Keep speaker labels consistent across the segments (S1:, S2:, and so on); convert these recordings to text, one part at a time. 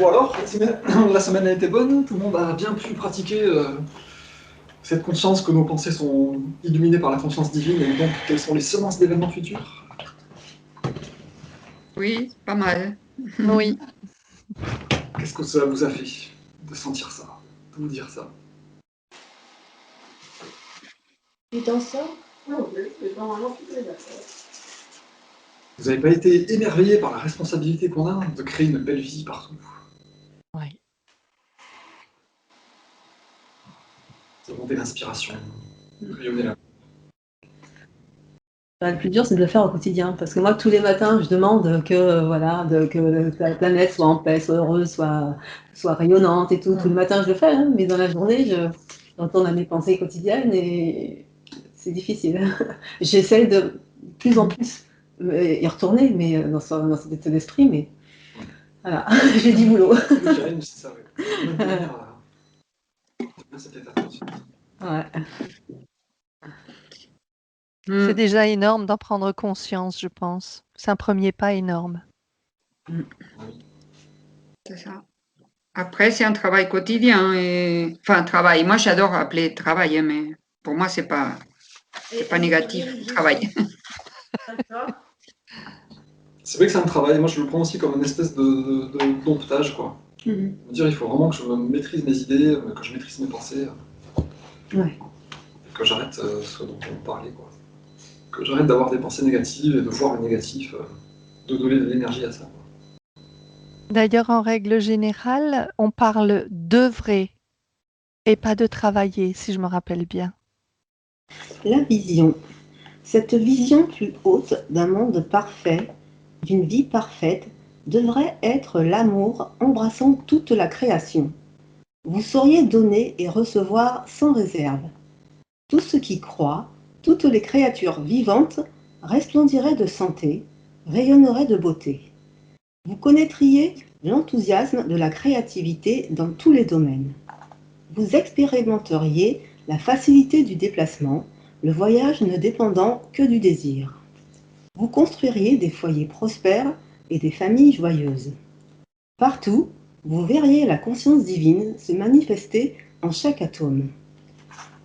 S1: Bon alors, la semaine a été bonne, tout le monde a bien pu pratiquer cette conscience que nos pensées sont illuminées par la conscience divine et donc quelles sont les semences d'événements futurs?
S2: Oui, pas mal.
S3: Oui.
S1: Qu'est-ce que ça vous a fait de sentir ça, de vous dire ça?
S4: Tu t'en sors?
S1: Vous n'avez pas été émerveillé par la responsabilité qu'on a de créer une belle vie partout?
S3: Oui.
S1: Demander l'inspiration, rayonner la...
S4: Le plus dur, c'est de le faire au quotidien. Parce que moi, tous les matins, je demande que, voilà, que la planète soit en paix, soit heureuse, soit rayonnante et tout. Tous les matins, je le fais, hein, mais dans la journée, je retourne à mes pensées quotidiennes et c'est difficile. J'essaie de plus en plus y retourner, mais dans cet état d'esprit, mais voilà, j'ai du boulot.
S1: Le challenge, c'est ça, ouais. Maintenir cet état de conscience.
S4: Ouais.
S3: C'est déjà énorme d'en prendre conscience, je pense. C'est un premier pas énorme.
S2: C'est ça. Après, c'est un travail quotidien. Et... Enfin, travail. Moi, j'adore appeler travail, hein, mais pour moi, c'est pas négatif, travail.
S1: C'est vrai que c'est un travail, moi je le prends aussi comme une espèce de domptage, quoi. Me dire, il faut vraiment que je maîtrise mes idées, que je maîtrise mes pensées,
S4: Ouais.
S1: que j'arrête ce dont on parlait, quoi. Que j'arrête d'avoir des pensées négatives et de voir le négatif, de donner de l'énergie à ça, quoi.
S3: D'ailleurs, en règle générale, on parle d'œuvrer et pas de travailler, si je me rappelle bien.
S4: La vision. Cette vision plus haute d'un monde parfait, d'une vie parfaite, devrait être l'amour embrassant toute la création. Vous sauriez donner et recevoir sans réserve. Tout ce qui croit, toutes les créatures vivantes resplendiraient de santé, rayonneraient de beauté. Vous connaîtriez l'enthousiasme de la créativité dans tous les domaines. Vous expérimenteriez la facilité du déplacement, le voyage ne dépendant que du désir. Vous construiriez des foyers prospères et des familles joyeuses. Partout, vous verriez la conscience divine se manifester en chaque atome.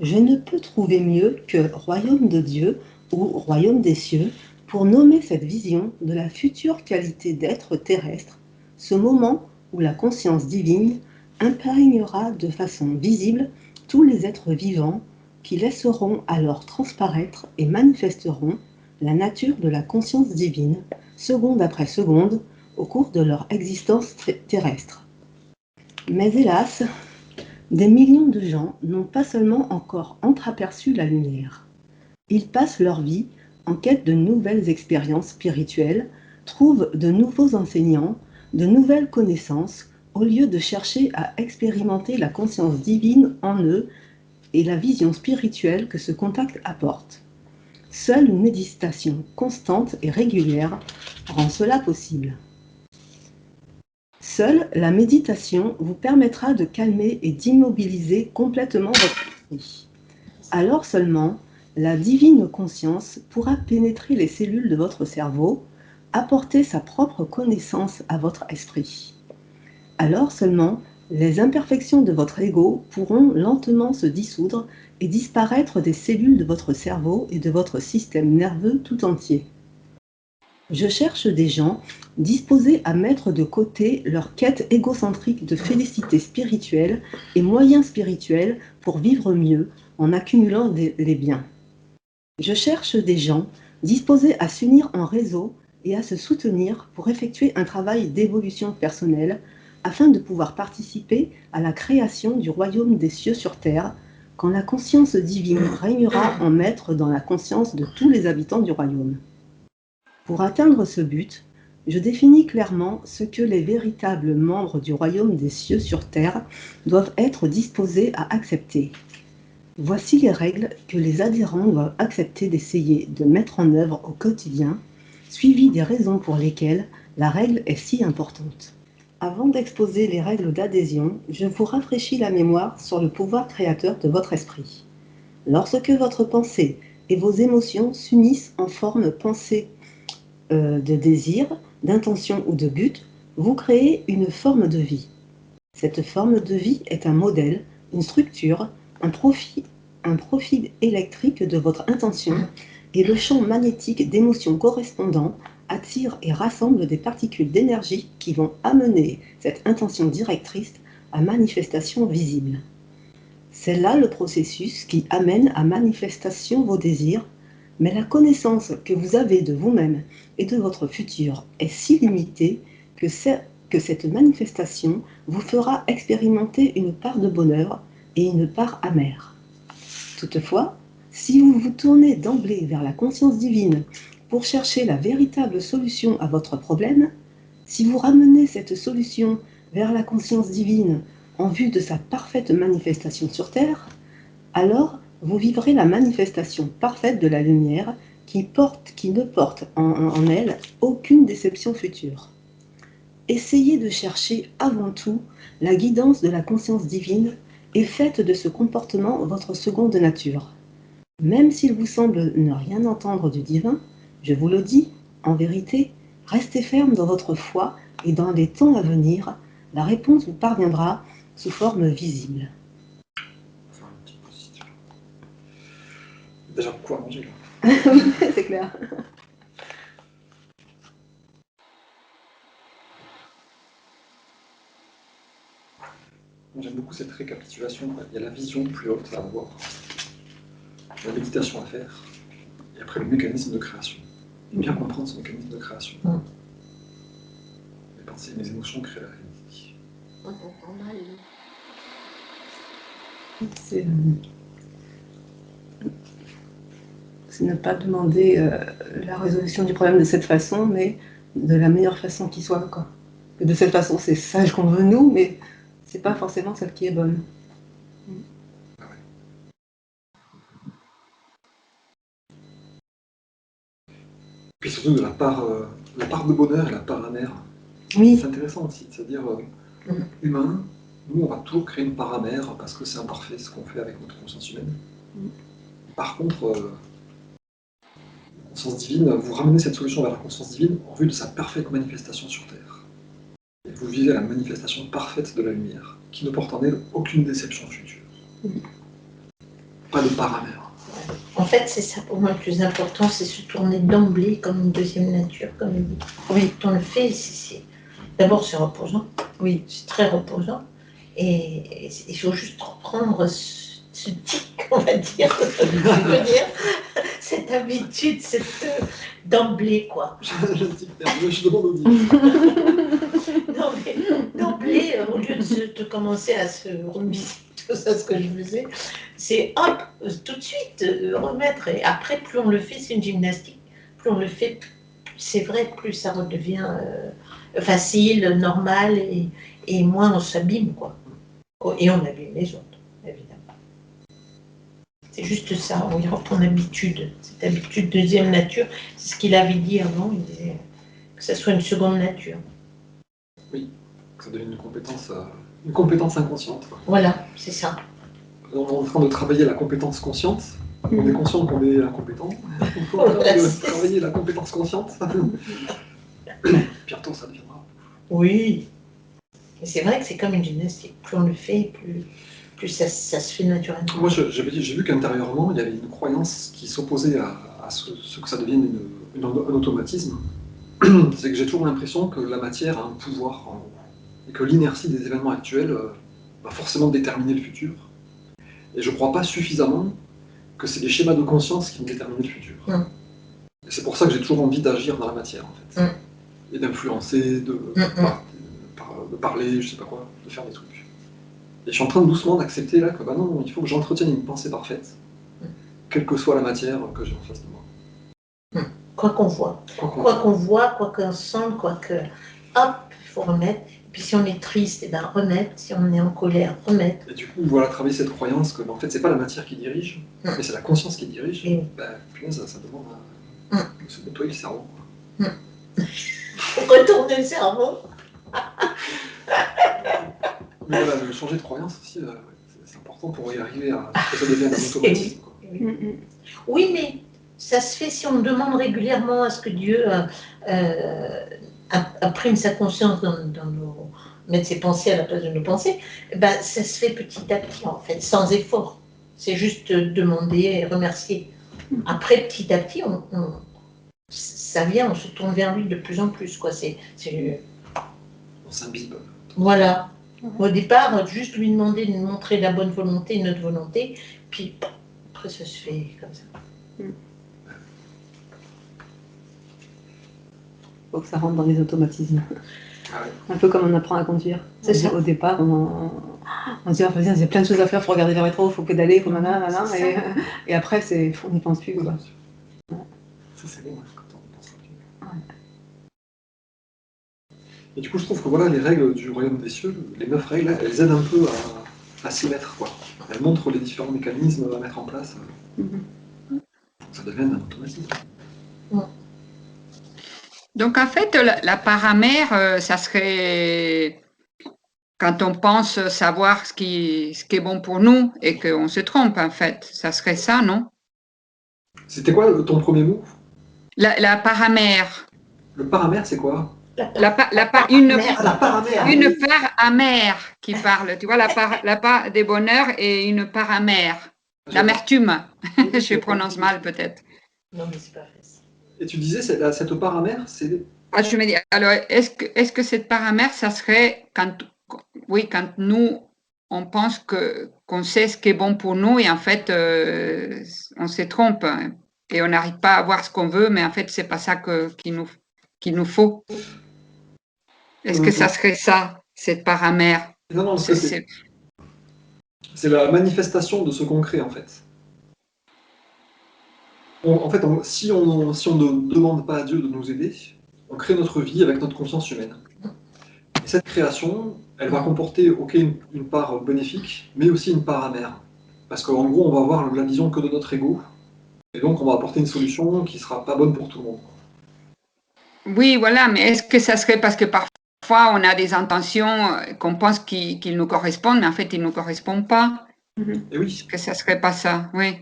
S4: Je ne peux trouver mieux que royaume de Dieu ou royaume des cieux pour nommer cette vision de la future qualité d'être terrestre, ce moment où la conscience divine imprégnera de façon visible tous les êtres vivants qui laisseront alors transparaître et manifesteront la nature de la conscience divine, seconde après seconde, au cours de leur existence terrestre. Mais hélas, des millions de gens n'ont pas seulement encore entreaperçu la lumière. Ils passent leur vie en quête de nouvelles expériences spirituelles, trouvent de nouveaux enseignants, de nouvelles connaissances, au lieu de chercher à expérimenter la conscience divine en eux et la vision spirituelle que ce contact apporte. Seule une méditation constante et régulière rend cela possible. Seule la méditation vous permettra de calmer et d'immobiliser complètement votre esprit. Alors seulement, la divine conscience pourra pénétrer les cellules de votre cerveau, apporter sa propre connaissance à votre esprit. Alors seulement, les imperfections de votre ego pourront lentement se dissoudre et disparaître des cellules de votre cerveau et de votre système nerveux tout entier. Je cherche des gens disposés à mettre de côté leur quête égocentrique de félicité spirituelle et moyens spirituels pour vivre mieux en accumulant les biens. Je cherche des gens disposés à s'unir en réseau et à se soutenir pour effectuer un travail d'évolution personnelle afin de pouvoir participer à la création du royaume des cieux sur terre quand la conscience divine régnera en maître dans la conscience de tous les habitants du royaume. Pour atteindre ce but, je définis clairement ce que les véritables membres du royaume des cieux sur terre doivent être disposés à accepter. Voici les règles que les adhérents doivent accepter d'essayer de mettre en œuvre au quotidien, suivies des raisons pour lesquelles la règle est si importante. Avant d'exposer les règles d'adhésion, je vous rafraîchis la mémoire sur le pouvoir créateur de votre esprit. Lorsque votre pensée et vos émotions s'unissent en forme pensée de désir, d'intention ou de but, vous créez une forme de vie. Cette forme de vie est un modèle, une structure, un profil électrique de votre intention, et le champ magnétique d'émotions correspondant attire et rassemble des particules d'énergie qui vont amener cette intention directrice à manifestation visible. C'est là le processus qui amène à manifestation vos désirs, mais la connaissance que vous avez de vous-même et de votre futur est si limitée que cette manifestation vous fera expérimenter une part de bonheur et une part amère. Toutefois, si vous vous tournez d'emblée vers la conscience divine pour chercher la véritable solution à votre problème, si vous ramenez cette solution vers la conscience divine en vue de sa parfaite manifestation sur Terre, alors vous vivrez la manifestation parfaite de la lumière qui ne porte en elle aucune déception future. Essayez de chercher avant tout la guidance de la conscience divine et faites de ce comportement votre seconde nature. Même s'il vous semble ne rien entendre du divin, je vous le dis, en vérité, restez ferme dans votre foi et dans les temps à venir, la réponse vous parviendra sous forme visible.
S1: Enfin, un petit peu, si tu veux. Déjà beaucoup à manger, là.
S4: Oui, c'est clair.
S1: J'aime beaucoup cette récapitulation, quoi. Il y a la vision plus haute à avoir, la méditation à faire, et après le mécanisme de création. Et bien comprendre ce mécanisme de création. Mes pensées et mes émotions créent la réalité.
S4: C'est ne pas demander la résolution du problème de cette façon, mais de la meilleure façon qui soit, quoi. Et de cette façon, c'est ça qu'on veut nous, mais c'est pas forcément celle qui est bonne.
S1: Ah ouais. Puis surtout de la part de bonheur et la part amère.
S4: Oui.
S1: C'est intéressant aussi, c'est-à-dire humain, nous on va toujours créer une part amère parce que c'est imparfait ce qu'on fait avec notre conscience humaine. Par contre, la conscience divine, vous ramenez cette solution vers la conscience divine en vue de sa parfaite manifestation sur Terre. Et vous vivez la manifestation parfaite de la lumière, qui ne porte en elle aucune déception future. Pas de part amère.
S5: En fait, c'est ça pour moi le plus important, c'est se tourner d'emblée comme une deuxième nature, comme il dit.
S4: Oui.
S5: Quand on le fait, d'abord c'est reposant,
S4: Oui.
S5: c'est très reposant, et il faut juste reprendre ce tic, on va dire, cette habitude, d'emblée, quoi.
S1: Je demande au dit.
S5: Non, mais d'emblée, au lieu de commencer à se remise tout ça, ce que je faisais, c'est hop, tout de suite, remettre. Et après, plus on le fait, c'est une gymnastique, plus on le fait, c'est vrai, plus ça redevient facile, normal, et moins on s'abîme, quoi. Et on abîme les autres, évidemment. C'est juste ça, on y reprend l'habitude, cette habitude deuxième nature, c'est ce qu'il avait dit avant, il disait que ça soit une seconde nature.
S1: Oui, que ça devienne une compétence inconsciente. Quoi.
S5: Voilà, c'est ça.
S1: On est en train de travailler la compétence consciente. On est conscient qu'on est incompétent. On est en train de travailler la compétence consciente. Bientôt, ça deviendra.
S5: Oui. Mais c'est vrai que c'est comme une gymnastique. Plus on le fait, plus ça se fait naturellement.
S1: Moi, j'ai vu qu'intérieurement, il y avait une croyance qui s'opposait à ce que ça devienne un automatisme. C'est que j'ai toujours l'impression que la matière a un pouvoir en haut. Et que l'inertie des événements actuels va forcément déterminer le futur. Et je ne crois pas suffisamment que c'est les schémas de conscience qui vont déterminer le futur. Et c'est pour ça que j'ai toujours envie d'agir dans la matière, en fait. Et d'influencer, de parler, je sais pas quoi, de faire des trucs. Et je suis en train doucement d'accepter là que bah non, il faut que j'entretienne une pensée parfaite, quelle que soit la matière que j'ai en face de moi.
S5: Quoi qu'on voit. Quoi qu'on voit, quoi qu'on sente, quoi que... Hop, il faut remettre. Et puis si on est triste, eh ben remettre. Si on est en colère, remettre.
S1: Et du coup, voilà, travailler cette croyance que, en fait, c'est pas la matière qui dirige, mais c'est la conscience qui dirige.
S5: Et...
S1: ça demande à se nettoyer le cerveau.
S5: Retourner le cerveau.
S1: Mais voilà, changer de croyance aussi, c'est important pour y arriver à que ça devienne un automatisme. Quoi.
S5: Oui, mais ça se fait si on demande régulièrement à ce que Dieu imprime sa conscience dans nos... mettre ses pensées à la place de nos pensées, ben, ça se fait petit à petit, en fait, sans effort. C'est juste demander et remercier. Après, petit à petit, ça vient, on se tourne vers lui de plus en plus, quoi.
S1: On s'imbibe.
S5: Voilà. Au départ, juste lui demander de nous montrer la bonne volonté, notre volonté, puis après ça se fait comme ça.
S4: Faut que ça rentre dans les automatismes.
S1: Ah ouais.
S4: Un peu comme on apprend à conduire.
S5: C'est ça.
S4: Au départ, on se dit, il y a plein de choses à faire, il faut regarder vers le rétro, il faut pédaler, il faut nanana, et après, on n'y pense plus, quoi.
S1: Ça, c'est bon, quand on pense à plus. Et du coup, je trouve que voilà, les règles du royaume des cieux, les 9 règles, elles aident un peu à s'y mettre, quoi. Elles montrent les différents mécanismes à mettre en place pour que ça devienne un automatisme.
S2: Donc, en fait, la paramère, ça serait quand on pense savoir ce qui est bon pour nous et qu'on se trompe, en fait. Ça serait ça, non?
S1: C'était quoi ton premier mot?
S2: La paramère.
S1: Le paramère, c'est quoi?
S2: Une part amère qui parle. Tu vois, la part des bonheurs et une part amère. L'amertume. Je prononce mal, peut-être.
S5: Non, mais c'est pas facile.
S1: Et tu disais, cette part amère, c'est...
S2: Ah, je me dis, alors, est-ce que cette part amère, ça serait quand nous, on pense qu'on sait ce qui est bon pour nous et en fait, on se trompe et on n'arrive pas à voir ce qu'on veut, mais en fait, c'est pas ça qu'il nous faut. Est-ce que ça serait ça, cette part amère?
S1: Non, c'est la manifestation de ce qu'on crée, en fait. Si on ne demande pas à Dieu de nous aider, on crée notre vie avec notre conscience humaine. Et cette création, elle va comporter une part bénéfique, mais aussi une part amère. Parce qu'en gros, on va avoir la vision que de notre ego, et donc on va apporter une solution qui ne sera pas bonne pour tout le monde.
S2: Oui, voilà, mais est-ce que ça serait parce que parfois on a des intentions qu'on pense qu'ils nous correspondent, mais en fait ils ne nous correspondent pas?
S1: Et oui.
S2: Est-ce que ça serait pas ça? Oui.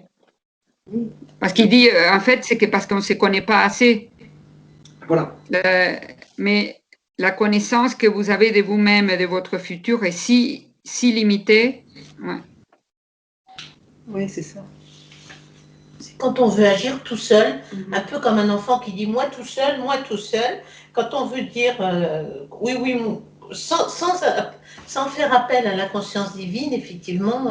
S2: Parce qu'il dit, en fait, c'est que parce qu'on ne se connaît pas assez.
S1: Voilà.
S2: Mais la connaissance que vous avez de vous-même et de votre futur est si limitée. Ouais.
S4: Oui, c'est ça.
S5: C'est quand on veut agir tout seul, un peu comme un enfant qui dit moi tout seul, quand on veut dire oui, sans faire appel à la conscience divine, effectivement,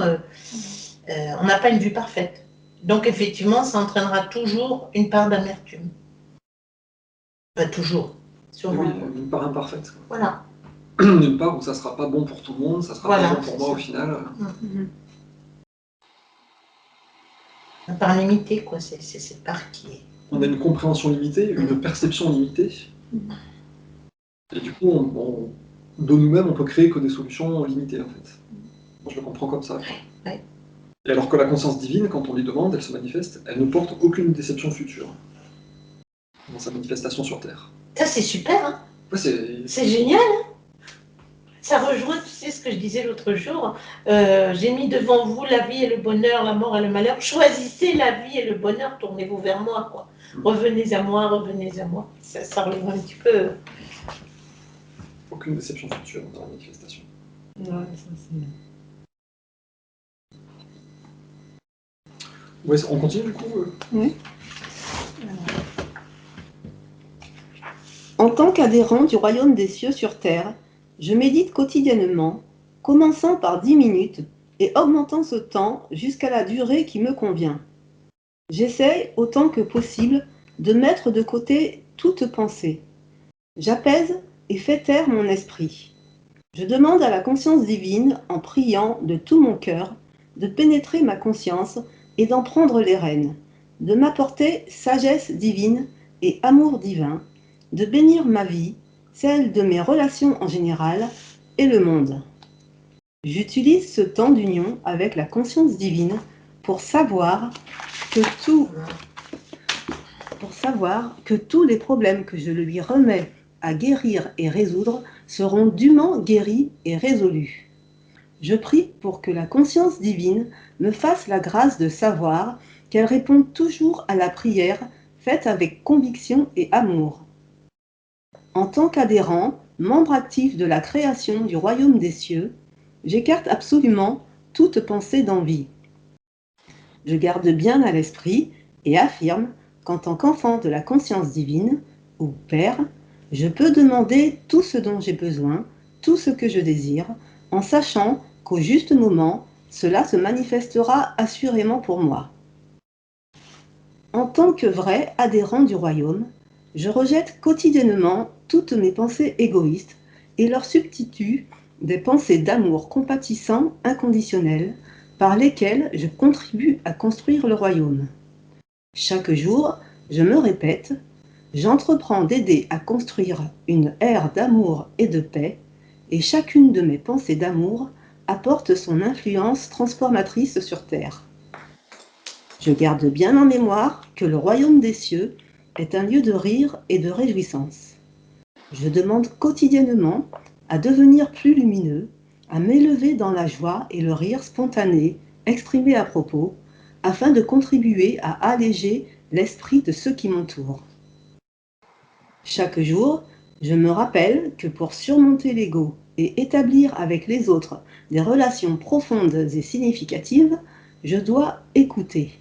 S5: on n'a pas une vue parfaite. Donc, effectivement, ça entraînera toujours une part d'amertume. Pas toujours.
S1: Oui, une part imparfaite.
S5: Voilà.
S1: Une part où ça ne sera pas bon pour tout le monde, ça ne sera pas bon pour moi au final.
S5: Une part limitée, quoi. C'est cette part qui est...
S1: On a une compréhension limitée, une perception limitée. Et du coup, de nous-mêmes, on peut créer que des solutions limitées, en fait. Moi, je le comprends comme ça.
S5: Ouais.
S1: Et alors que la conscience divine, quand on lui demande, elle se manifeste, elle ne porte aucune déception future dans sa manifestation sur Terre.
S5: Ça, c'est super, hein.
S1: Ouais,
S5: c'est génial, hein. Ça rejoint, tu sais, ce que je disais l'autre jour. J'ai mis devant vous la vie et le bonheur, la mort et le malheur. Choisissez la vie et le bonheur, tournez-vous vers moi, quoi. Revenez à moi, revenez à moi. Ça rejoint un petit peu...
S1: Aucune déception future dans la manifestation.
S4: Ouais, ça c'est...
S1: Ouais, on continue du coup
S4: Oui. En tant qu'adhérent du royaume des cieux sur terre, je médite quotidiennement, commençant par 10 minutes et augmentant ce temps jusqu'à la durée qui me convient. J'essaie autant que possible de mettre de côté toute pensée. J'apaise et fais taire mon esprit. Je demande à la conscience divine, en priant de tout mon cœur, de pénétrer ma conscience et d'en prendre les rênes, de m'apporter sagesse divine et amour divin, de bénir ma vie, celle de mes relations en général et le monde. J'utilise ce temps d'union avec la conscience divine pour savoir que tous les problèmes que je lui remets à guérir et résoudre seront dûment guéris et résolus. Je prie pour que la conscience divine me fasse la grâce de savoir qu'elle répond toujours à la prière faite avec conviction et amour. En tant qu'adhérent, membre actif de la création du royaume des cieux, j'écarte absolument toute pensée d'envie. Je garde bien à l'esprit et affirme qu'en tant qu'enfant de la conscience divine, ou Père, je peux demander tout ce dont j'ai besoin, tout ce que je désire, en sachant qu'au juste moment, cela se manifestera assurément pour moi. En tant que vrai adhérent du royaume, je rejette quotidiennement toutes mes pensées égoïstes et leur substitue des pensées d'amour compatissant inconditionnel par lesquelles je contribue à construire le royaume. Chaque jour, je me répète, j'entreprends d'aider à construire une ère d'amour et de paix, et chacune de mes pensées d'amour apporte son influence transformatrice sur Terre. Je garde bien en mémoire que le royaume des cieux est un lieu de rire et de réjouissance. Je demande quotidiennement à devenir plus lumineux, à m'élever dans la joie et le rire spontané exprimé à propos, afin de contribuer à alléger l'esprit de ceux qui m'entourent. Chaque jour, je me rappelle que pour surmonter l'ego et établir avec les autres des relations profondes et significatives, je dois écouter.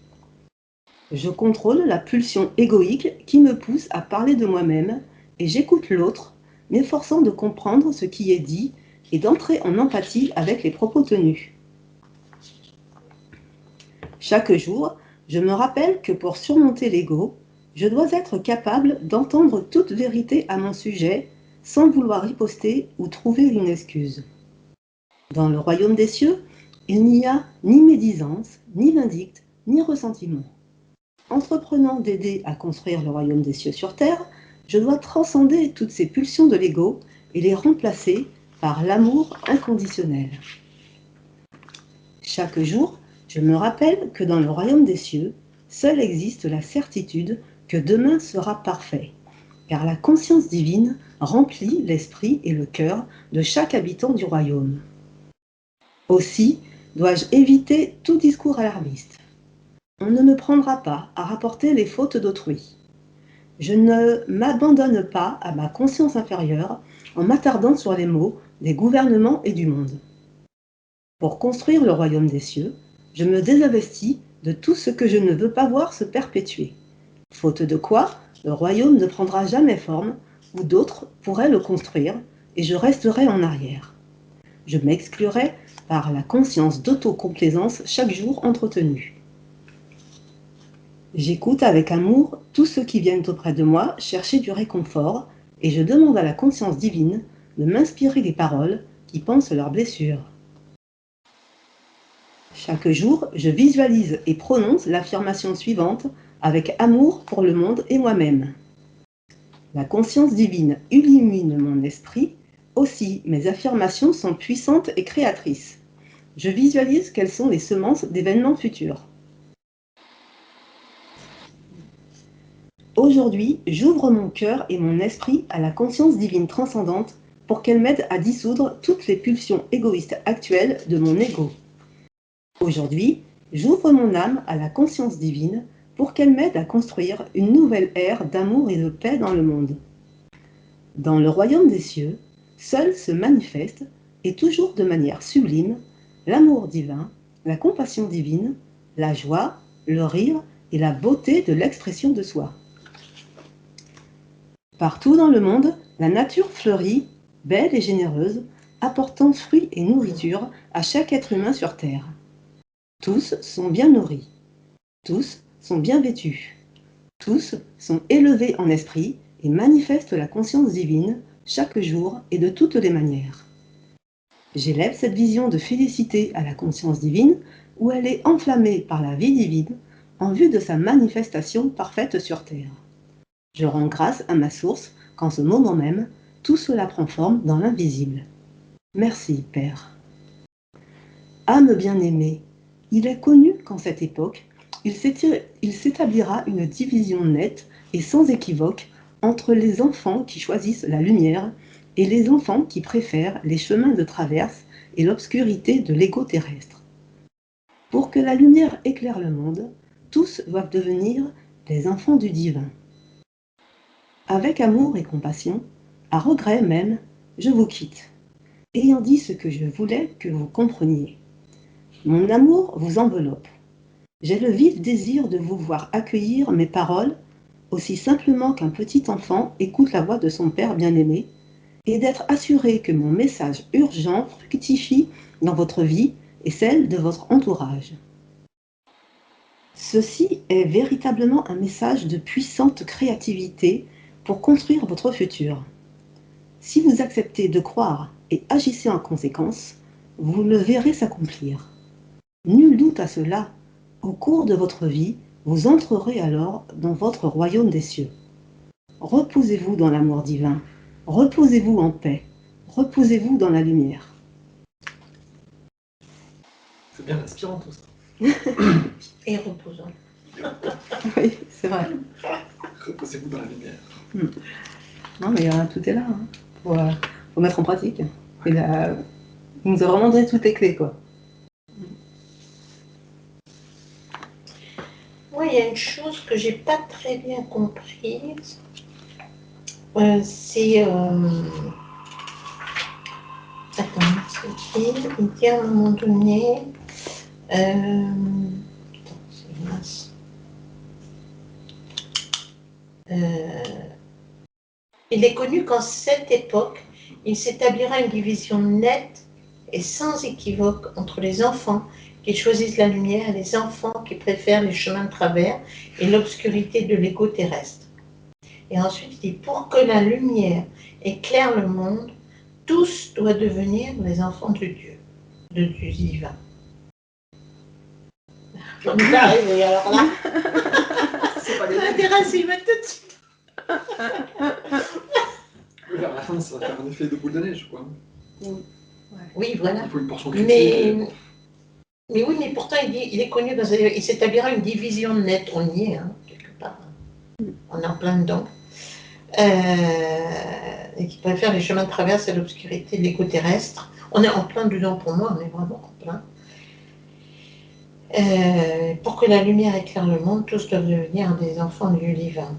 S4: Je contrôle la pulsion égoïque qui me pousse à parler de moi-même et j'écoute l'autre, m'efforçant de comprendre ce qui est dit et d'entrer en empathie avec les propos tenus. Chaque jour, je me rappelle que pour surmonter l'ego, je dois être capable d'entendre toute vérité à mon sujet sans vouloir riposter ou trouver une excuse. Dans le royaume des cieux, il n'y a ni médisance, ni vindicte, ni ressentiment. Entreprenant d'aider à construire le royaume des cieux sur terre, je dois transcender toutes ces pulsions de l'ego et les remplacer par l'amour inconditionnel. Chaque jour, je me rappelle que dans le royaume des cieux, seule existe la certitude que demain sera parfait, car la conscience divine remplit l'esprit et le cœur de chaque habitant du royaume. Aussi, dois-je éviter tout discours alarmiste. On ne me prendra pas à rapporter les fautes d'autrui. Je ne m'abandonne pas à ma conscience inférieure en m'attardant sur les maux des gouvernements et du monde. Pour construire le royaume des cieux, je me désinvestis de tout ce que je ne veux pas voir se perpétuer. Faute de quoi, le royaume ne prendra jamais forme, ou d'autres pourraient le construire, et je resterai en arrière. Je m'exclurai par la conscience d'autocomplaisance chaque jour entretenue. J'écoute avec amour tous ceux qui viennent auprès de moi chercher du réconfort, et je demande à la conscience divine de m'inspirer des paroles qui pansent leurs blessures. Chaque jour, je visualise et prononce l'affirmation suivante avec amour pour le monde et moi-même. La conscience divine illumine mon esprit, aussi mes affirmations sont puissantes et créatrices. Je visualise quelles sont les semences d'événements futurs. Aujourd'hui, j'ouvre mon cœur et mon esprit à la conscience divine transcendante pour qu'elle m'aide à dissoudre toutes les pulsions égoïstes actuelles de mon ego. Aujourd'hui, j'ouvre mon âme à la conscience divine pour qu'elle m'aide à construire une nouvelle ère d'amour et de paix dans le monde. Dans le royaume des cieux, seul se manifeste, et toujours de manière sublime, l'amour divin, la compassion divine, la joie, le rire et la beauté de l'expression de soi. Partout dans le monde, la nature fleurit, belle et généreuse, apportant fruits et nourriture à chaque être humain sur terre. Tous sont bien nourris, tous sont bien vêtus, tous sont élevés en esprit et manifestent la conscience divine chaque jour et de toutes les manières. J'élève cette vision de félicité à la conscience divine où elle est enflammée par la vie divine en vue de sa manifestation parfaite sur terre. Je rends grâce à ma source qu'en ce moment même, tout cela prend forme dans l'invisible. Merci, Père. Âme bien-aimée, il est connu qu'en cette époque, il s'établira une division nette et sans équivoque entre les enfants qui choisissent la lumière et les enfants qui préfèrent les chemins de traverse et l'obscurité de l'ego terrestre. Pour que la lumière éclaire le monde, tous doivent devenir des enfants du divin. Avec amour et compassion, À regret même, je vous quitte, ayant dit ce que je voulais que vous compreniez. Mon amour vous enveloppe. J'ai le vif désir de vous voir accueillir mes paroles aussi simplement qu'un petit enfant écoute la voix de son père bien-aimé, et d'être assuré que mon message urgent fructifie dans votre vie et celle de votre entourage. Ceci est véritablement un message de puissante créativité pour construire votre futur. Si vous acceptez de croire et agissez en conséquence, vous le verrez s'accomplir. Nul doute à cela, au cours de votre vie, vous entrerez alors dans votre royaume des cieux. Reposez-vous dans l'amour divin, reposez-vous en paix, reposez-vous dans la lumière.
S1: C'est bien inspirant tout ça.
S5: Et reposant.
S4: Oui, c'est vrai.
S1: Reposez-vous dans la lumière.
S4: Non, mais tout est là. Hein. Faut mettre en pratique. Et là, il nous a vraiment donné toutes les clés, quoi.
S5: Moi, il y a une chose que j'ai pas très bien comprise. C'est. Attends, il dit à un moment donné. Attends, c'est mince. Il est connu qu'en cette époque, il s'établira une division nette et sans équivoque entre les enfants qui choisissent la lumière et les enfants qui préfèrent les chemins de travers et l'obscurité de l'ego terrestre. Et ensuite, il dit, pour que la lumière éclaire le monde, tous doivent devenir les enfants de Dieu, du divin. J'en ai pas arrivé, alors là,
S1: C'est pas les
S5: l'intéressé, il va tout de suite.
S1: Vers la fin, ça va faire un effet de boule de neige, quoi.
S5: Oui, voilà.
S1: Il faut une portion critique.
S5: Mais oui, mais pourtant, il est connu, il s'établira une division nette, on y est, hein, quelque part. On est en plein dedans. Et qui préfère les chemins de traverse à l'obscurité de l'égo terrestre. On est en plein dedans pour moi, on est vraiment en plein. Pour que la lumière éclaire le monde, tous doivent devenir des enfants du divin.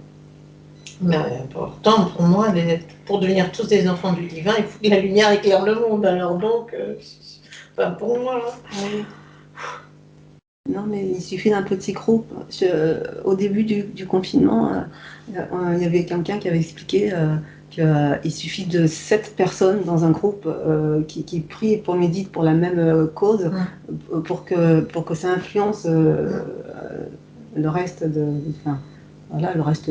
S5: Mais pourtant, pour moi, pour devenir tous des enfants du divin, il faut que la lumière éclaire le monde. Alors donc, pas pour moi.
S4: Non, mais il suffit d'un petit groupe. Au début du confinement, il y avait quelqu'un qui avait expliqué qu'il suffit de 7 personnes dans un groupe qui prient pour méditent pour la même cause pour que ça influence le reste enfin, voilà, le reste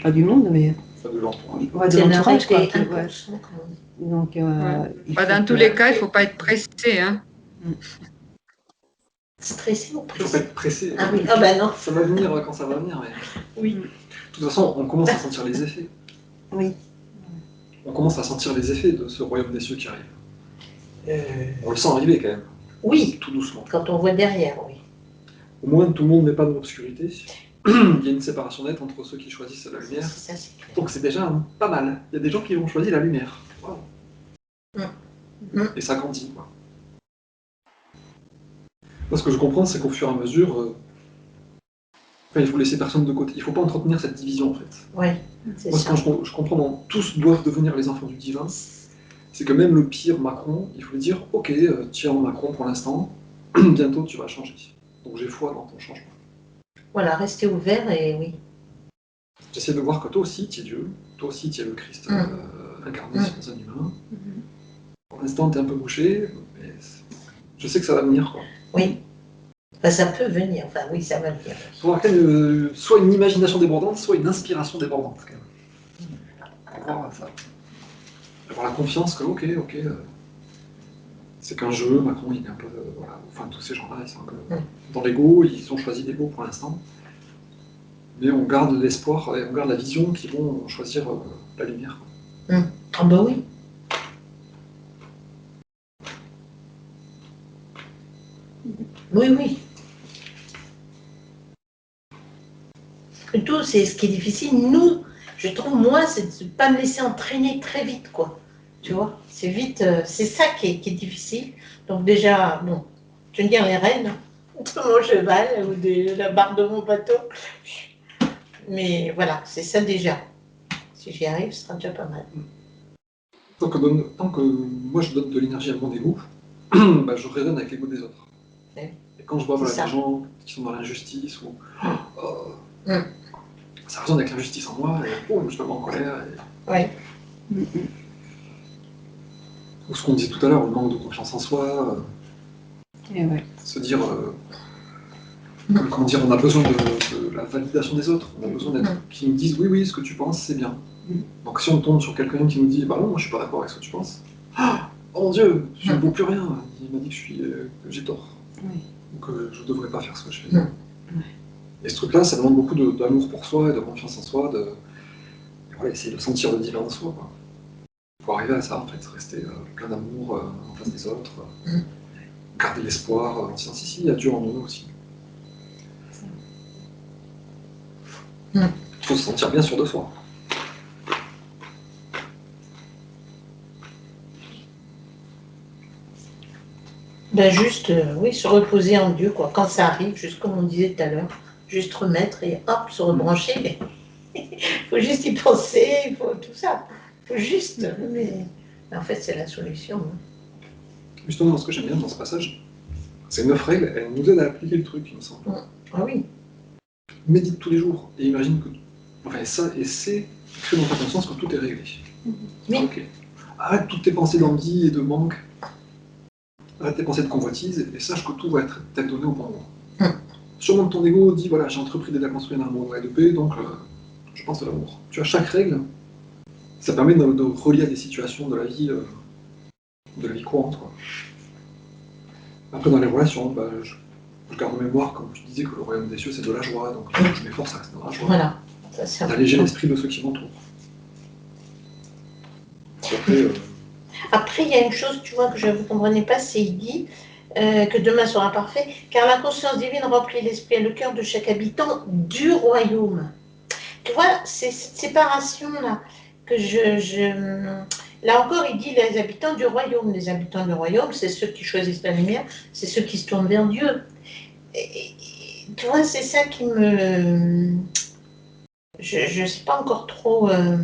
S4: pas du monde, mais
S1: Ça de l'entourage.
S4: ouais, de l'entourage, quoi.
S5: Ouais.
S4: Donc,
S2: Dans tous les cas, il ne faut pas être pressé. Hein.
S5: Stressé ou
S1: Il faut pas
S5: pressé?
S1: être pressé.
S5: Ah oui, ah bah non.
S1: Ça va venir quand ça va venir, mais...
S5: Oui.
S1: De toute façon, on commence à sentir les effets.
S4: oui.
S1: On commence à sentir les effets de ce royaume des cieux qui arrive. On le sent arriver quand même,
S5: Oui,
S1: tout doucement.
S5: quand on voit derrière, oui.
S1: Au moins, tout le monde n'est pas dans l'obscurité. Il y a une séparation nette entre ceux qui choisissent la lumière.
S5: Ça, c'est clair.
S1: Donc c'est déjà pas mal. Il y a des gens qui ont choisi la lumière. Wow. Et ça grandit, quoi. Moi, ce que je comprends, c'est qu'au fur et à mesure, il faut laisser personne de côté. Il ne faut pas entretenir cette division, en fait.
S5: Oui, c'est
S1: Moi,
S5: ça.
S1: quand je comprends dans tous doivent devenir les enfants du divin, c'est que même le pire Macron, il faut lui dire, ok, tiens Macron pour l'instant, bientôt tu vas changer. Donc j'ai foi dans ton changement.
S5: Voilà, rester ouvert et oui.
S1: J'essaie de voir que toi aussi tu es Dieu, toi aussi tu es le Christ incarné sur un humain. Pour l'instant tu es un peu bouché, mais je sais que ça va venir, quoi.
S5: Oui. Enfin, ça peut venir, enfin oui, ça va venir.
S1: Il faut avoir quand même soit une imagination débordante, soit une inspiration débordante, quand même. Croire à ça. Avoir la confiance que, ok, c'est qu'un jeu, Macron, il est un peu, voilà, enfin tous ces gens-là, ils sont un peu dans l'ego, ils ont choisi l'ego pour l'instant. Mais on garde l'espoir et on garde la vision qu'ils vont choisir la lumière.
S5: Ah bah oui. Oui, oui. Plutôt, c'est ce qui est difficile. Nous, je trouve, moi, c'est de ne pas me laisser entraîner très vite, quoi. Tu vois, c'est vite, c'est ça qui est difficile. Donc déjà, bon, je veux dire les rênes de mon cheval ou de la barre de mon bateau. Mais voilà, c'est ça déjà. Si j'y arrive, ce sera déjà pas mal.
S1: Tant que moi je donne de l'énergie à mon ego, bah, je rayonne avec l'ego des autres.
S5: Ouais.
S1: Et quand je vois voilà,
S5: C'est ça.
S1: des gens qui sont dans l'injustice, ou
S5: Mm.
S1: ça résonne avec l'injustice en moi, et boum, je me mets en colère.
S5: Ouais.
S1: Ou ce qu'on disait tout à l'heure, le manque de confiance en soi,
S4: Et ouais.
S1: se dire, comment dire, on a besoin de la validation des autres, on a besoin d'être, qui nous disent oui, oui, ce que tu penses, c'est bien. Donc si on tombe sur quelqu'un qui nous dit, bah non, moi je suis pas d'accord avec ce que tu penses, oh mon Dieu, je ne vaux plus rien, il m'a dit que j'ai tort, ou que je ne devrais pas faire ce que je fais. Et ce truc-là, ça demande beaucoup d'amour pour soi et de confiance en soi, et voilà, essayer de sentir le divin en soi, quoi. Pour arriver à ça, en fait, rester plein d'amour en face des autres, garder l'espoir en disant si, il y a Dieu en nous aussi. Il faut se sentir bien sûr de soi.
S5: Ben juste, oui, se reposer en Dieu, quoi. Quand ça arrive, juste comme on disait tout à l'heure, juste remettre et hop, se rebrancher. Il faut juste y penser, il faut tout ça. Il faut juste. Mais en fait, c'est la solution. Hein.
S1: Justement, ce que j'aime bien dans ce passage, ces 9 règles, elles nous aident à appliquer le truc, il me semble.
S5: Ah oui.
S1: Médite tous les jours et imagine que. Enfin, ça, et c'est crée dans ta conscience que tout est réglé.
S5: Oui.
S1: Ok. Arrête toutes tes pensées d'envie et de manque. Arrête tes pensées de convoitise et sache que tout va être donné au bon moment. Sûrement que ton ego dit voilà, j'ai entrepris d'aider à construire un amour et de paix, donc je pense de l'amour. Tu vois, chaque règle, ça permet de relier à des situations de la vie courante, quoi. Après, dans les relations, bah, je garde en mémoire, comme tu disais, que le royaume des cieux, c'est de la joie, donc je m'efforce à rester dans la joie.
S5: Voilà. Ça, c'est
S1: D'alléger
S5: important.
S1: l'esprit de ceux qui m'entourent.
S5: Après, il y a une chose, tu vois, que je ne comprenais pas, c'est il dit que demain sera parfait, car la conscience divine remplit l'esprit et le cœur de chaque habitant du royaume. Tu vois, c'est cette séparation-là que Là encore, il dit les habitants du royaume. Les habitants du royaume, c'est ceux qui choisissent la lumière, c'est ceux qui se tournent vers Dieu. Et, tu vois, c'est ça qui me... Je ne sais pas encore trop...
S1: Là,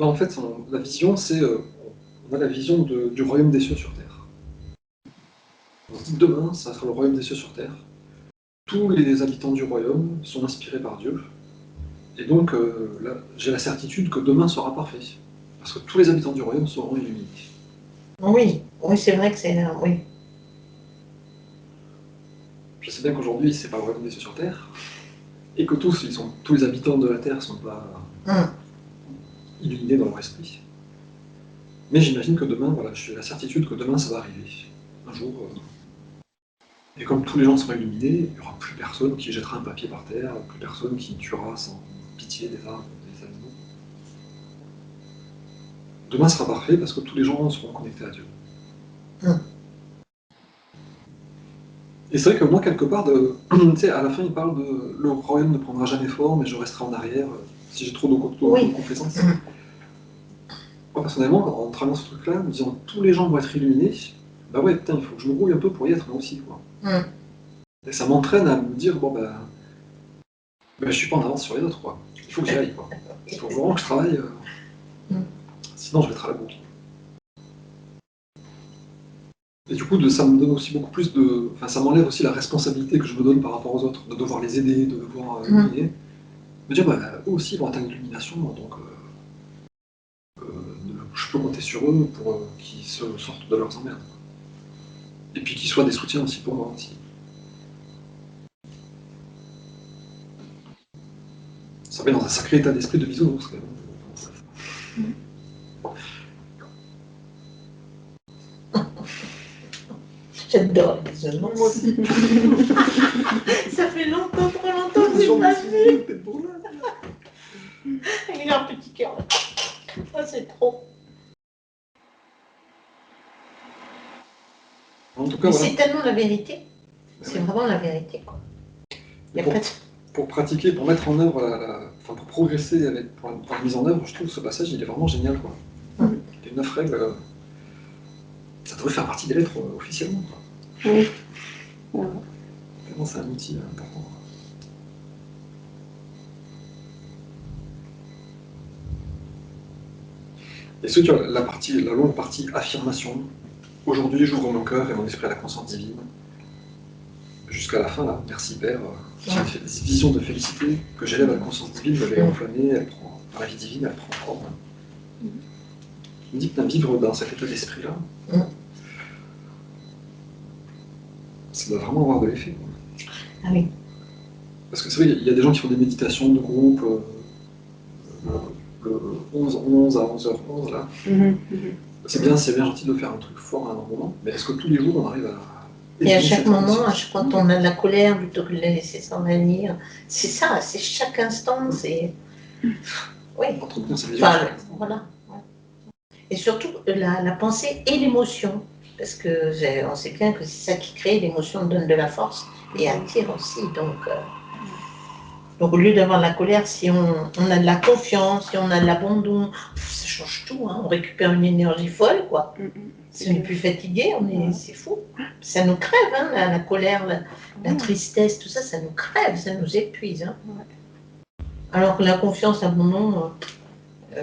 S1: en fait, la vision, c'est... on a la vision du royaume des cieux sur Terre. On se dit demain, ça sera le royaume des cieux sur Terre. Tous les habitants du royaume sont inspirés par Dieu. Et donc, là, j'ai la certitude que demain sera parfait. Parce que tous les habitants du royaume seront illuminés.
S5: Oui, oui, c'est vrai que c'est... Oui.
S1: Je sais bien qu'aujourd'hui, c'est pas le royaume des cieux sur Terre. Et que tous les habitants de la Terre ne sont pas illuminés dans leur esprit. Mais j'imagine que demain, voilà, j'ai la certitude que demain, ça va arriver. Un jour... Et comme tous les gens seront illuminés, il n'y aura plus personne qui jettera un papier par terre, plus personne qui tuera sans pitié des arbres, des animaux. Demain sera parfait parce que tous les gens seront connectés à Dieu. Et c'est vrai que moi, quelque part, tu sais, à la fin, il parle de le royaume ne prendra jamais forme et je resterai en arrière si j'ai trop de complaisance. Moi, personnellement, en travaillant ce truc-là, me disant tous les gens vont être illuminés, bah ouais, putain, il faut que je me grouille un peu pour y être moi aussi, quoi. Et ça m'entraîne à me dire, bon, bah, je suis pas en avance sur les autres, quoi. Il faut que j'y aille, quoi. Il faut vraiment que je travaille, sinon je vais être à la bourre. Et du coup, ça me donne aussi beaucoup plus de... Enfin, ça m'enlève aussi la responsabilité que je me donne par rapport aux autres, de devoir les aider, de devoir illuminer. Me dire, bah, eux aussi vont atteindre l'illumination, donc je peux compter sur eux pour qu'ils se sortent de leurs emmerdes. Et puis qu'ils soient des soutiens aussi pour moi aussi. Ça met dans un sacré état d'esprit de bisounours, quand même.
S5: J'adore les bisounours. Moi aussi. Ça fait longtemps, trop longtemps que je n'ai pas vu. Il a un petit cœur. Oh, c'est trop.
S1: En tout cas,
S5: Mais
S1: voilà.
S5: c'est tellement la vérité. C'est vraiment la vérité, quoi.
S1: Pour pratiquer, pour mettre en œuvre, pour progresser pour la mise en œuvre, je trouve que ce passage, il est vraiment génial, quoi. Les 9 règles, ça devrait faire partie des lettres officiellement, quoi.
S4: Oui. Voilà.
S1: Vraiment, c'est un outil important. Et ce, tu vois, la longue partie affirmation, aujourd'hui j'ouvre mon cœur et mon esprit à la conscience divine, jusqu'à la fin, là, merci Père, j'ai une vision de félicité que j'élève à la conscience divine, elle est enflammée, elle prend, dans la vie divine, elle prend forme. Je me dis que vivre dans cet état d'esprit-là, ça doit vraiment avoir de l'effet.
S5: Ah oui.
S1: Parce que c'est vrai, il y a des gens qui font des méditations de groupe, le 11 à 11h11, là. C'est bien gentil de faire un truc fort à un moment, mais est-ce que tous les jours on arrive à...
S5: Et à chaque moment, quand on a de la colère, plutôt que de la laisser s'envahir, c'est ça, c'est chaque instant, c'est... Oui.
S1: Entretenir sa vision.
S5: Enfin, voilà. Et surtout, la pensée et l'émotion. Parce que on sait bien que c'est ça qui crée, l'émotion donne de la force et attire aussi. Donc au lieu d'avoir de la colère, si on a de la confiance, si on a de l'abandon, ça change tout, hein. On récupère une énergie folle, quoi. Si on n'est plus fatigué, c'est fou. Ça nous crève, hein, la colère, la tristesse, tout ça, ça nous crève, ça nous épuise. Hein. Alors que la confiance, l'abandon,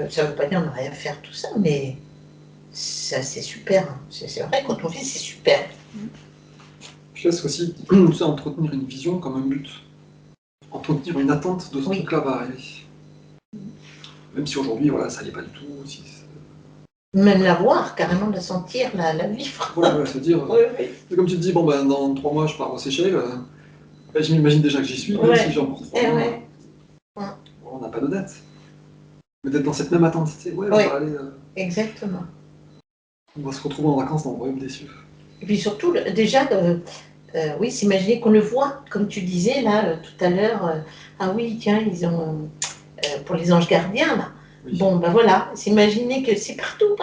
S5: ça ne veut pas dire qu'on n'a rien à faire, tout ça, mais ça, c'est super. C'est vrai, quand on vit, c'est super.
S1: Je laisse aussi ça, entretenir une vision comme un but. Entretenir une attente de ce truc-là va arriver. Même si aujourd'hui, voilà, ça n'y est pas du tout.
S5: Même la voir, carrément la sentir, la vivre.
S1: Voilà, se dire, comme tu te dis, bon, ben, dans 3 mois, je pars aux Seychelles, je m'imagine déjà que j'y suis, même si j'ai encore 3 mois. On n'a pas de date. Mais d'être dans cette même attente, tu sais, on va aller...
S5: Exactement.
S1: On va se retrouver en vacances dans le royaume des cieux.
S5: Et puis surtout, déjà, oui, s'imaginer qu'on le voit, comme tu disais là tout à l'heure, ah oui, tiens, ils ont, pour les anges gardiens, là, bon, ben voilà, s'imaginer que c'est partout,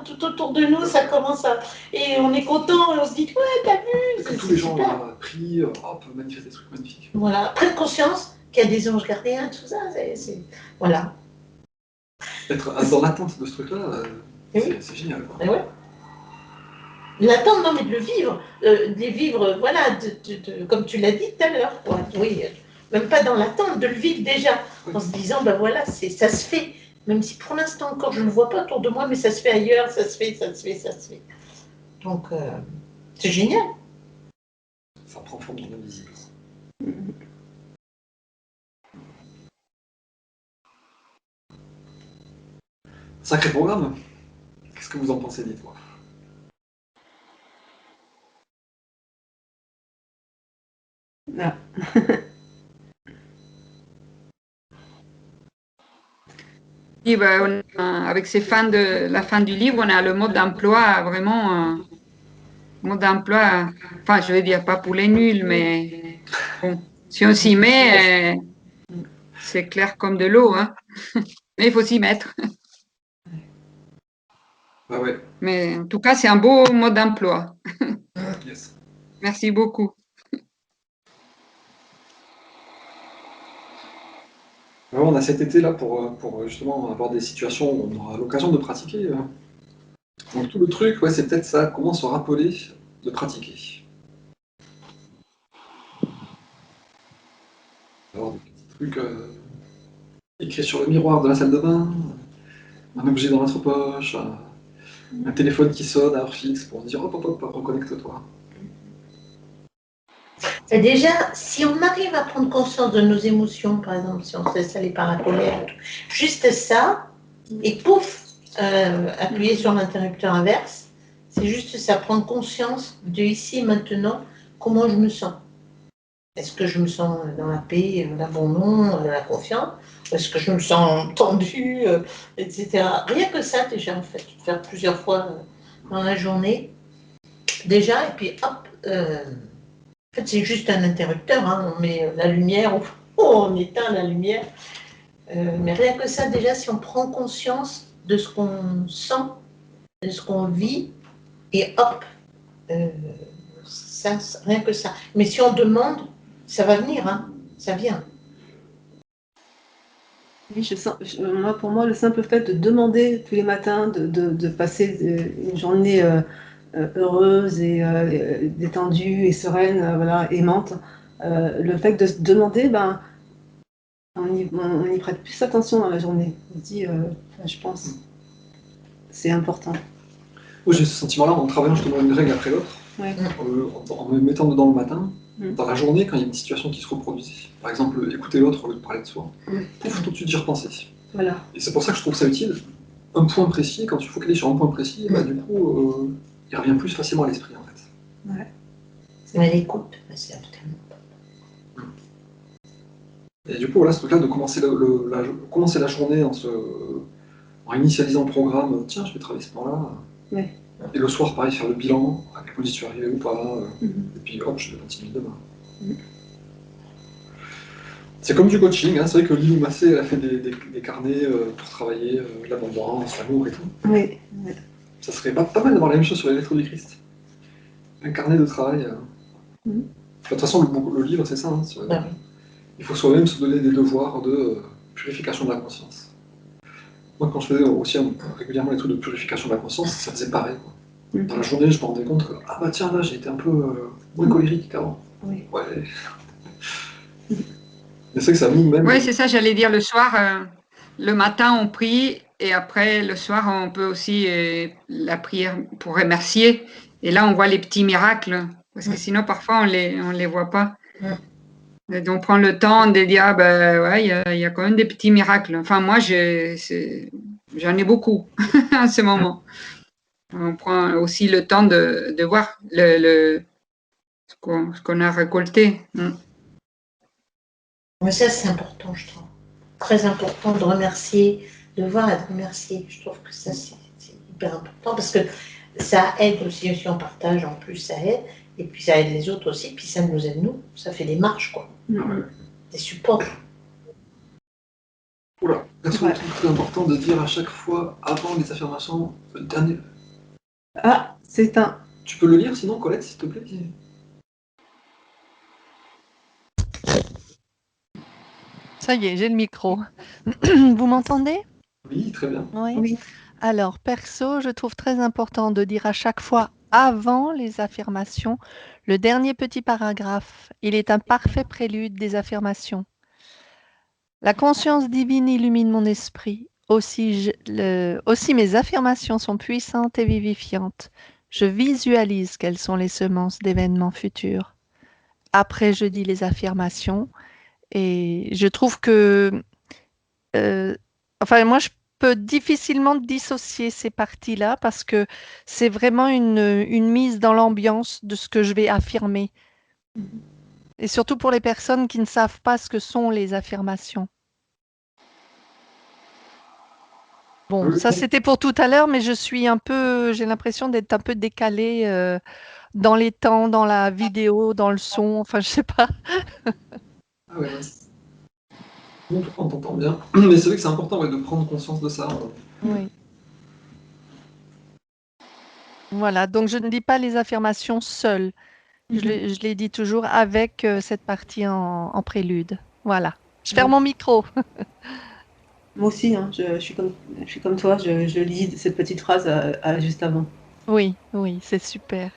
S5: tout autour de nous, ça commence à... Et on est content, et on se dit, ouais, t'as vu,
S1: que tous les gens prient, hop, manifestent des trucs magnifiques.
S5: Voilà, prendre conscience qu'il y a des anges gardiens, tout ça, voilà.
S1: Être dans l'attente de ce truc-là, c'est génial.
S5: Et ouais. L'attendre, non, mais de le vivre, voilà, comme tu l'as dit tout à l'heure, quoi. Oui, même pas dans l'attente, de le vivre déjà, en se disant, ben voilà, ça se fait. Même si pour l'instant encore je ne le vois pas autour de moi, mais ça se fait ailleurs, ça se fait. Donc, c'est génial.
S1: Ça prend forme dans l'invisible. Sacré programme. Qu'est-ce que vous en pensez, dites-moi.
S4: Ah.
S2: Oui, ben, avec ces fins de la fin du livre, on a le mode d'emploi vraiment, mode d'emploi, enfin je veux dire pas pour les nuls, mais bon, si on s'y met, c'est clair comme de l'eau, hein. Mais il faut s'y mettre.
S1: Ah ouais.
S2: Mais en tout cas, c'est un beau mode d'emploi.
S1: Yes.
S2: Merci beaucoup.
S1: Alors, on a cet été là pour justement avoir des situations où on aura l'occasion de pratiquer. Donc tout le truc, c'est peut-être ça, comment se rappeler de pratiquer. Alors des petits trucs écrits sur le miroir de la salle de bain, un objet dans notre poche, un téléphone qui sonne à heure fixe pour se dire hop, reconnecte-toi.
S5: Déjà, si on arrive à prendre conscience de nos émotions, par exemple, si on se laisse aller par la colère, juste ça, et pouf, appuyer sur l'interrupteur inverse, c'est juste ça, prendre conscience de ici et maintenant, comment je me sens. Est-ce que je me sens dans la paix, l'abandon, la confiance? Est-ce que je me sens tendue, etc. Rien que ça, déjà, en fait, faire plusieurs fois dans la journée, déjà, et puis hop, en fait, c'est juste un interrupteur, hein. On met la lumière, on éteint la lumière. Mais rien que ça, déjà, si on prend conscience de ce qu'on sent, de ce qu'on vit, et hop, ça, rien que ça. Mais si on demande, ça va venir, hein, ça vient.
S4: Oui, pour moi, le simple fait de demander tous les matins de passer une journée heureuse et détendue et sereine, voilà, aimante, le fait de se demander, ben, on y prête plus attention dans la journée. On se dit, je pense. c'est important.
S1: Moi, j'ai ce sentiment-là en travaillant justement une règle après l'autre,
S4: Ouais.
S1: en me mettant dedans le matin,
S4: Mm.
S1: dans la journée, quand il y a une situation qui se reproduit. Par exemple, écouter l'autre au lieu de parler de soi.
S4: Mm.
S1: Pouf, tout de suite y repenser.
S4: Voilà.
S1: Et c'est pour ça que je trouve ça utile. Un point précis, quand tu focalises sur un point précis, bah, du coup, il revient plus facilement à l'esprit, en fait.
S5: Mais l'écoute, c'est absolument pas.
S1: Et du coup, voilà, ce truc-là de commencer, commencer la journée en initialisant le programme, tiens, je vais travailler ce plan-là.
S4: Ouais.
S1: Et le soir, pareil, faire le bilan, à quel point j'y suis arrivé ou pas.
S4: Mhm.
S1: Et puis hop, je vais continuer demain.
S4: Mhm.
S1: C'est comme du coaching, hein. C'est vrai que Lilou Massé, elle a fait des carnets pour travailler l'abondance, l'amour et tout.
S4: Oui.
S1: Ça serait pas mal d'avoir la même chose sur les lettres du Christ. Un carnet de travail.
S4: Mhm.
S1: De toute façon, le livre, c'est ça. Hein,
S5: Ah oui.
S1: il faut soi-même se donner des devoirs de purification de la conscience. Moi, quand je faisais aussi régulièrement les trucs de purification de la conscience, ça faisait pareil, quoi.
S4: Mhm.
S1: Dans la journée, je me rendais compte que, ah bah tiens, là, j'ai été un peu moins colérique qu'avant.
S4: Oui.
S1: Ouais. Mais c'est vrai que ça nous même.
S2: Oui, c'est ça, j'allais dire le soir, le matin on prie et après le soir on peut aussi la prière pour remercier. Et là on voit les petits miracles parce que sinon parfois on les voit pas. Et donc on prend le temps de dire ah ben ouais il y a quand même des petits miracles. Enfin moi j'en ai beaucoup en ce moment. On prend aussi le temps de voir ce qu'on a récolté.
S5: Mais ça, c'est important, je trouve. Très important de remercier, de voir et de remercier. Je trouve que ça, c'est hyper important parce que ça aide aussi, si on partage en plus, ça aide. Et puis ça aide les autres aussi, puis ça nous aide nous. Ça fait des marches, quoi. Des supports.
S1: Oula, perso, je trouve très important de dire à chaque fois, avant les affirmations, le dernier.
S4: Ah, c'est un.
S1: Tu peux le lire sinon, Colette, s'il te plaît?
S3: Ça y est, j'ai le micro. Vous m'entendez?
S1: Oui, très bien.
S3: Oui.
S4: Oui.
S3: Alors, perso, je trouve très important de dire à chaque fois avant les affirmations le dernier petit paragraphe. Il est un parfait prélude des affirmations. La conscience divine illumine mon esprit. Aussi mes affirmations sont puissantes et vivifiantes. Je visualise quelles sont les semences d'événements futurs. Après, je dis les affirmations et je trouve que enfin, moi, je peux difficilement dissocier ces parties-là parce que c'est vraiment une mise dans l'ambiance de ce que je vais affirmer. Et surtout pour les personnes qui ne savent pas ce que sont les affirmations. Bon,
S1: Oui,
S3: ça c'était pour tout à l'heure, mais j'ai l'impression d'être un peu décalée dans les temps, dans la vidéo, dans le son, enfin, je sais pas.
S1: Ah ouais, mince. Donc, on t'entend bien. Mais c'est vrai que c'est important ouais, de prendre conscience de ça.
S3: Oui. Voilà, donc je ne dis pas les affirmations seules. Je les dis toujours avec cette partie en prélude. Voilà. Je ferme mon micro.
S4: Moi aussi, hein, je suis comme toi, je lis cette petite phrase juste avant.
S3: Oui, oui, c'est super.